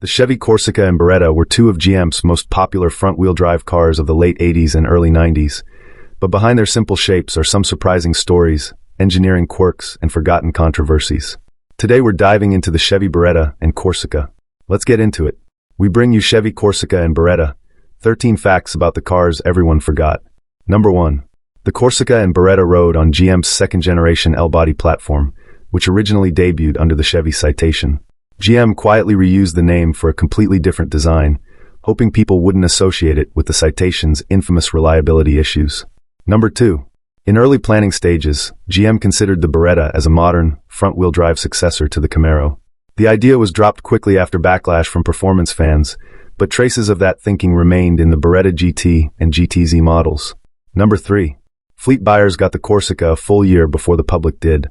The Chevy Corsica and Beretta were two of GM's most popular front-wheel drive cars of the late 80s and early 90s. But behind their simple shapes are some surprising stories, engineering quirks, and forgotten controversies. Today we're diving into the Chevy Beretta and Corsica. Let's get into it. We bring you Chevy Corsica and Beretta, 13 facts about the cars everyone forgot. Number 1. The Corsica and Beretta rode on GM's second-generation L-body platform, which originally debuted under the Chevy Citation. GM quietly reused the name for a completely different design, hoping people wouldn't associate it with the Citation's infamous reliability issues. Number 2. In early planning stages, GM considered the Beretta as a modern, front-wheel drive successor to the Camaro. The idea was dropped quickly after backlash from performance fans, but traces of that thinking remained in the Beretta GT and GTZ models. Number 3. Fleet buyers got the Corsica a full year before the public did.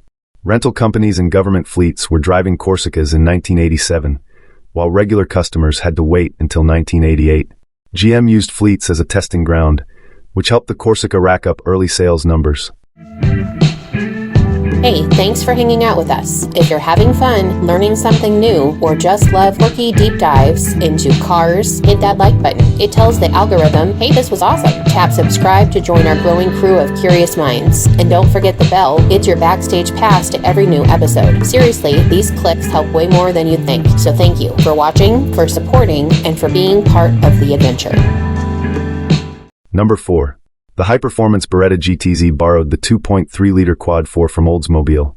Rental companies and government fleets were driving Corsicas in 1987, while regular customers had to wait until 1988. GM used fleets as a testing ground, which helped the Corsica rack up early sales numbers. Hey, thanks for hanging out with us. If you're having fun, learning something new, or just love quirky deep dives into cars, hit that like button. It tells the algorithm, hey, this was awesome. Tap subscribe to join our growing crew of curious minds. And don't forget the bell. It's your backstage pass to every new episode. Seriously, these clicks help way more than you'd think. So thank you for watching, for supporting, and for being part of the adventure. Number 4. The high-performance Beretta GTZ borrowed the 2.3-liter quad-4 from Oldsmobile,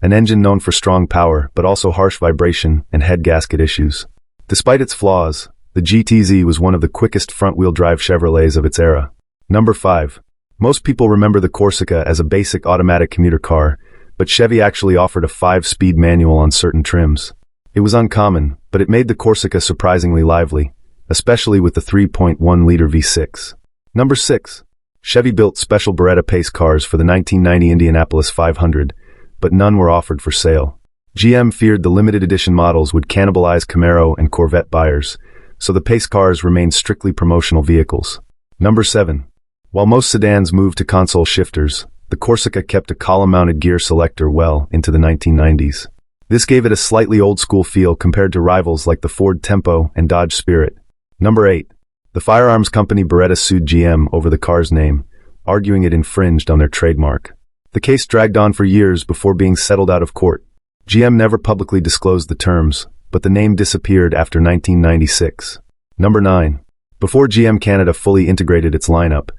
an engine known for strong power but also harsh vibration and head gasket issues. Despite its flaws, the GTZ was one of the quickest front-wheel drive Chevrolets of its era. Number 5. Most people remember the Corsica as a basic automatic commuter car, but Chevy actually offered a 5-speed manual on certain trims. It was uncommon, but it made the Corsica surprisingly lively, especially with the 3.1-liter V6. Number 6. Chevy built special Beretta pace cars for the 1990 Indianapolis 500, but none were offered for sale. GM feared the limited edition models would cannibalize Camaro and Corvette buyers, so the pace cars remained strictly promotional vehicles. Number 7. While most sedans moved to console shifters, the Corsica kept a column-mounted gear selector well into the 1990s. This gave it a slightly old-school feel compared to rivals like the Ford Tempo and Dodge Spirit. Number 8. The firearms company Beretta sued GM over the car's name, arguing it infringed on their trademark. The case dragged on for years before being settled out of court. GM never publicly disclosed the terms, but the name disappeared after 1996. Number 9. Before GM Canada fully integrated its lineup,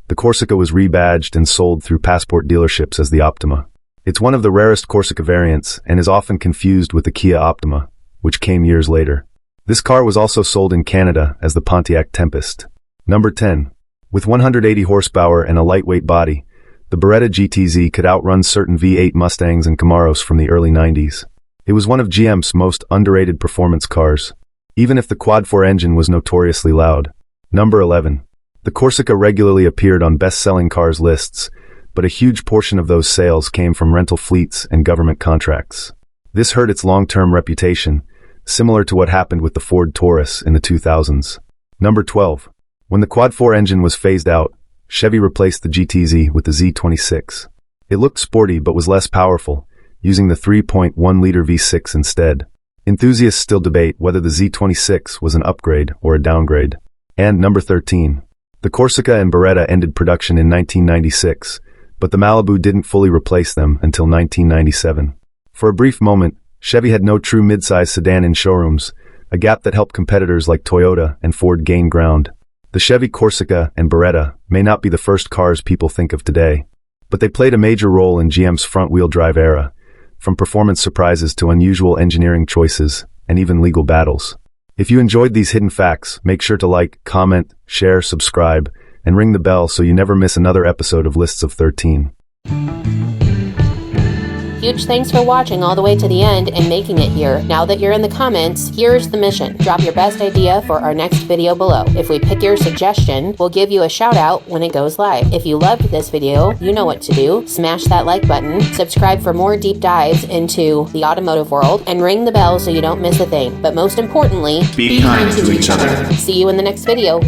the Corsica was rebadged and sold through Passport dealerships as the Optima. It's one of the rarest Corsica variants and is often confused with the Kia Optima, which came years later. This car was also sold in Canada as the Pontiac Tempest. Number 10. With 180 horsepower and a lightweight body, the Beretta GTZ could outrun certain V8 Mustangs and Camaros from the early 90s. It was one of GM's most underrated performance cars, even if the quad-4 engine was notoriously loud. Number 11. The Corsica regularly appeared on best-selling cars lists, but a huge portion of those sales came from rental fleets and government contracts. This hurt its long-term reputation, similar to what happened with the Ford Taurus in the 2000s. Number 12. When the quad-4 engine was phased out, Chevy replaced the GTZ with the Z26. It looked sporty but was less powerful, using the 3.1-liter V6 instead. Enthusiasts still debate whether the Z26 was an upgrade or a downgrade. And number 13. The Corsica and Beretta ended production in 1996, but the Malibu didn't fully replace them until 1997. For a brief moment, Chevy had no true midsize sedan in showrooms, a gap that helped competitors like Toyota and Ford gain ground. The Chevy Corsica and Beretta may not be the first cars people think of today, but they played a major role in GM's front-wheel drive era, from performance surprises to unusual engineering choices and even legal battles. If you enjoyed these hidden facts, make sure to like, comment, share, subscribe, and ring the bell so you never miss another episode of Lists of 13. Huge thanks for watching all the way to the end and making it here. Now that you're in the comments, here's the mission. Drop your best idea for our next video below. If we pick your suggestion, we'll give you a shout out when it goes live. If you loved this video, you know what to do. Smash that like button, subscribe for more deep dives into the automotive world, and ring the bell so you don't miss a thing. But most importantly, be kind to each other. See you in the next video.